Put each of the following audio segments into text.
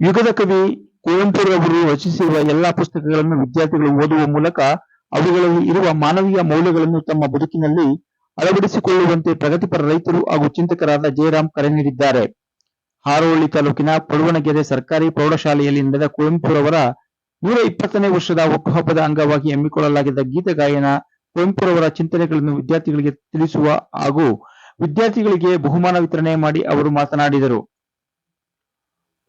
ಯುಗದ ಕವಿ ಕುವೆಂಪುರವರು ರಚಿಸಿರುವ ಎಲ್ಲಾ ಪುಸ್ತಕಗಳನ್ನು ವಿದ್ಯಾರ್ಥಿಗಳು ಓದುವ ಮೂಲಕ ಅವುಗಳಲ್ಲಿ ಇರುವ ಮಾನವೀಯ ಮೌಲ್ಯಗಳನ್ನು ತಮ್ಮ ಬದುಕಿನಲ್ಲಿ ಅಳವಡಿಸಿಕೊಳ್ಳುವಂತೆ ಪ್ರಗತಿಪರ ರೈತರು ಹಾಗೂ ಚಿಂತಕರಾದ ಜಯರಾಮ್ ಕರೆ ನೀಡಿದ್ದಾರೆ. ಹಾರೋಹಳ್ಳಿ ತಾಲೂಕಿನ ಪಡುವಣಗೆರೆ ಸರ್ಕಾರಿ ಪ್ರೌಢಶಾಲೆಯಲ್ಲಿ ನಡೆದ ಕುವೆಂಪುರವರ 120ನೇ ವರ್ಷದ ಹುಟ್ಟುಹಬ್ಬದ ಅಂಗವಾಗಿ ಹಮ್ಮಿಕೊಳ್ಳಲಾಗಿದ್ದ ಗೀತ ಗಾಯನ, ಕುವೆಂಪುರವರ ಚಿಂತನೆಗಳನ್ನು ವಿದ್ಯಾರ್ಥಿಗಳಿಗೆ ತಿಳಿಸುವ ಹಾಗೂ ವಿದ್ಯಾರ್ಥಿಗಳಿಗೆ ಬಹುಮಾನ ವಿತರಣೆ ಮಾಡಿ ಅವರು ಮಾತನಾಡಿದರು.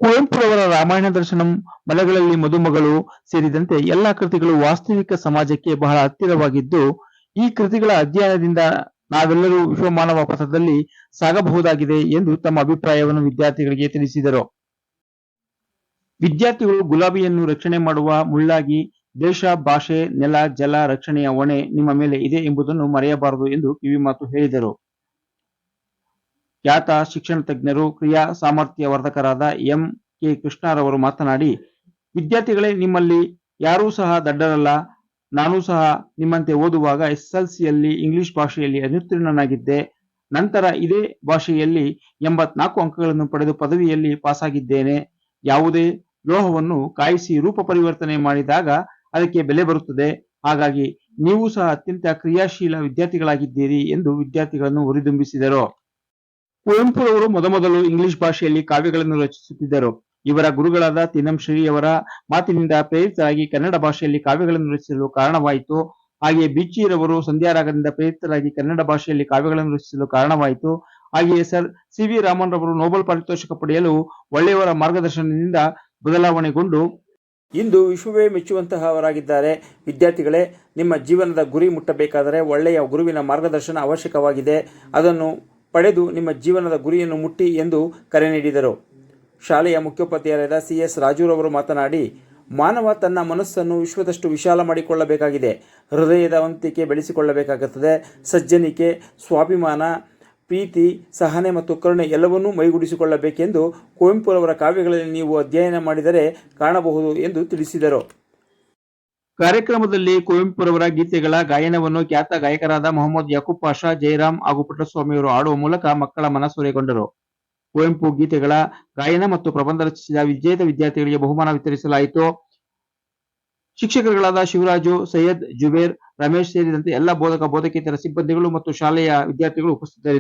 ಕುವೆಂಪುರವರ ರಾಮಾಯಣ ದರ್ಶನಂ, ಮಲೆಗಳಲ್ಲಿ ಮದುಮಗಳು ಸೇರಿದಂತೆ ಎಲ್ಲಾ ಕೃತಿಗಳು ವಾಸ್ತವಿಕ ಸಮಾಜಕ್ಕೆ ಬಹಳ ಹತ್ತಿರವಾಗಿದ್ದು, ಈ ಕೃತಿಗಳ ಅಧ್ಯಯನದಿಂದ ನಾವೆಲ್ಲರೂ ವಿಶ್ವಮಾನವ ಪಥದಲ್ಲಿ ಸಾಗಬಹುದಾಗಿದೆ ಎಂದು ತಮ್ಮ ಅಭಿಪ್ರಾಯವನ್ನು ವಿದ್ಯಾರ್ಥಿಗಳಿಗೆ ತಿಳಿಸಿದರು. ವಿದ್ಯಾರ್ಥಿಗಳು ಗುಲಾಬಿಯನ್ನು ರಕ್ಷಣೆ ಮಾಡುವ ಮುಳ್ಳಾಗಿ ದೇಶ, ಭಾಷೆ, ನೆಲ, ಜಲ ರಕ್ಷಣೆಯ ಹೊಣೆ ನಿಮ್ಮ ಮೇಲೆ ಇದೆ ಎಂಬುದನ್ನು ಮರೆಯಬಾರದು ಎಂದು ಕಿವಿಮಾತು ಹೇಳಿದರು. ಖ್ಯಾತ ಶಿಕ್ಷಣ ತಜ್ಞರು, ಕ್ರಿಯಾ ಸಾಮರ್ಥ್ಯ ವರ್ಧಕರಾದ ಎಂ. ಕೆ. ಕೃಷ್ಣರವರು ಮಾತನಾಡಿ, ವಿದ್ಯಾರ್ಥಿಗಳೇ, ನಿಮ್ಮಲ್ಲಿ ಯಾರೂ ಸಹ ದಡ್ಡರಲ್ಲ. ನಾನೂ ಸಹ ನಿಮ್ಮಂತೆ ಓದುವಾಗ ಎಸ್ಎಸ್ಎಲ್ಸಿಯಲ್ಲಿ ಇಂಗ್ಲಿಷ್ ಭಾಷೆಯಲ್ಲಿ ಅನುತ್ತೀರ್ಣನಾಗಿದ್ದೆ. ನಂತರ ಇದೇ ಭಾಷೆಯಲ್ಲಿ 84 ಅಂಕಗಳನ್ನು ಪಡೆದು ಪದವಿಯಲ್ಲಿ ಪಾಸಾಗಿದ್ದೇನೆ. ಯಾವುದೇ ಲೋಹವನ್ನು ಕಾಯಿಸಿ ರೂಪ ಪರಿವರ್ತನೆ ಮಾಡಿದಾಗ ಅದಕ್ಕೆ ಬೆಲೆ ಬರುತ್ತದೆ. ಹಾಗಾಗಿ ನೀವು ಸಹ ಅತ್ಯಂತ ಕ್ರಿಯಾಶೀಲ ವಿದ್ಯಾರ್ಥಿಗಳಾಗಿದ್ದೀರಿ ಎಂದು ವಿದ್ಯಾರ್ಥಿಗಳನ್ನು ಹುರಿದುಂಬಿಸಿದರು. ಕುವೆಂಪುರವರು ಮೊದಮೊದಲು ಇಂಗ್ಲಿಷ್ ಭಾಷೆಯಲ್ಲಿ ಕಾವ್ಯಗಳನ್ನು ರಚಿಸುತ್ತಿದ್ದರು. ಇವರ ಗುರುಗಳಾದ ತೀನಂ ಶ್ರೀಯವರ ಮಾತಿನಿಂದ ಪ್ರೇರಿತರಾಗಿ ಕನ್ನಡ ಭಾಷೆಯಲ್ಲಿ ಕಾವ್ಯಗಳನ್ನು ರಚಿಸಲು ಕಾರಣವಾಯಿತು. ಹಾಗೆಯೇ ಬಿಚ್ಚಿರವರು ಸಂಧ್ಯಾರಾಗದಿಂದ ಪ್ರೇರಿತರಾಗಿ ಕನ್ನಡ ಭಾಷೆಯಲ್ಲಿ ಕಾವ್ಯಗಳನ್ನು ರಚಿಸಲು ಕಾರಣವಾಯಿತು. ಹಾಗೆಯೇ ಸರ್ ಸಿ. ವಿ. ರಾಮನ್ ರವರು ನೊಬೆಲ್ ಪಾರಿತೋಷಕ ಪಡೆಯಲು ಒಳ್ಳೆಯವರ ಮಾರ್ಗದರ್ಶನದಿಂದ ಬದಲಾವಣೆಗೊಂಡು ಇಂದು ವಿಶ್ವವೇ ಮೆಚ್ಚುವಂತಹವರಾಗಿದ್ದಾರೆ. ವಿದ್ಯಾರ್ಥಿಗಳೇ, ನಿಮ್ಮ ಜೀವನದ ಗುರಿ ಮುಟ್ಟಬೇಕಾದರೆ ಒಳ್ಳೆಯ ಗುರುವಿನ ಮಾರ್ಗದರ್ಶನ ಅವಶ್ಯಕವಾಗಿದೆ. ಅದನ್ನು ಪಡೆದು ನಿಮ್ಮ ಜೀವನದ ಗುರಿಯನ್ನು ಮುಟ್ಟಿ ಎಂದು ಕರೆ ನೀಡಿದರು. ಶಾಲೆಯ ಮುಖ್ಯೋಪಾಧ್ಯಾಯರಾದ ಸಿ. ಎಸ್. ರಾಜುರವರು ಮಾತನಾಡಿ, ಮಾನವ ತನ್ನ ಮನಸ್ಸನ್ನು ವಿಶ್ವದಷ್ಟು ವಿಶಾಲ ಮಾಡಿಕೊಳ್ಳಬೇಕಾಗಿದೆ. ಹೃದಯದ ವಂತಿಕೆ ಬೆಳೆಸಿಕೊಳ್ಳಬೇಕಾಗುತ್ತದೆ. ಸಜ್ಜನಿಕೆ, ಸ್ವಾಭಿಮಾನ, ಪ್ರೀತಿ, ಸಹನೆ ಮತ್ತು ಕರುಣೆ ಎಲ್ಲವನ್ನೂ ಮೈಗೂಡಿಸಿಕೊಳ್ಳಬೇಕೆಂದು ಕುವೆಂಪುರವರ ಕಾವ್ಯಗಳಲ್ಲಿ ನೀವು ಅಧ್ಯಯನ ಮಾಡಿದರೆ ಕಾಣಬಹುದು ಎಂದು ತಿಳಿಸಿದರು. ಕಾರ್ಯಕ್ರಮದಲ್ಲಿ ಕುವೆಂಪುರವರ ಗೀತೆಗಳ ಗಾಯನವನ್ನು ಖ್ಯಾತ ಗಾಯಕರಾದ ಮೊಹಮ್ಮದ್ ಯಾಕೂಬ್ ಪಾಷಾ, ಜಯರಾಮ್ ಹಾಗೂ ಪುಟ್ಟಸ್ವಾಮಿಯವರು ಆಡುವ ಮೂಲಕ ಮಕ್ಕಳ ಮನಸೂರೆಗೊಂಡರು. ಕುವೆಂಪು ಗೀತೆಗಳ ಗಾಯನ ಮತ್ತು ಪ್ರಬಂಧ ರಚಿಸಿದ ವಿಜೇತ ವಿದ್ಯಾರ್ಥಿಗಳಿಗೆ ಬಹುಮಾನ ವಿತರಿಸಲಾಯಿತು. ಶಿಕ್ಷಕರುಗಳಾದ ಶಿವರಾಜು, ಸೈಯದ್, ಜುಬೇರ್, ರಮೇಶ್ ಸೇರಿದಂತೆ ಎಲ್ಲ ಬೋಧಕ ಬೋಧಕೇತರ ಸಿಬ್ಬಂದಿಗಳು ಮತ್ತು ಶಾಲೆಯ ವಿದ್ಯಾರ್ಥಿಗಳು ಉಪಸ್ಥಿತರಿದ್ದರು.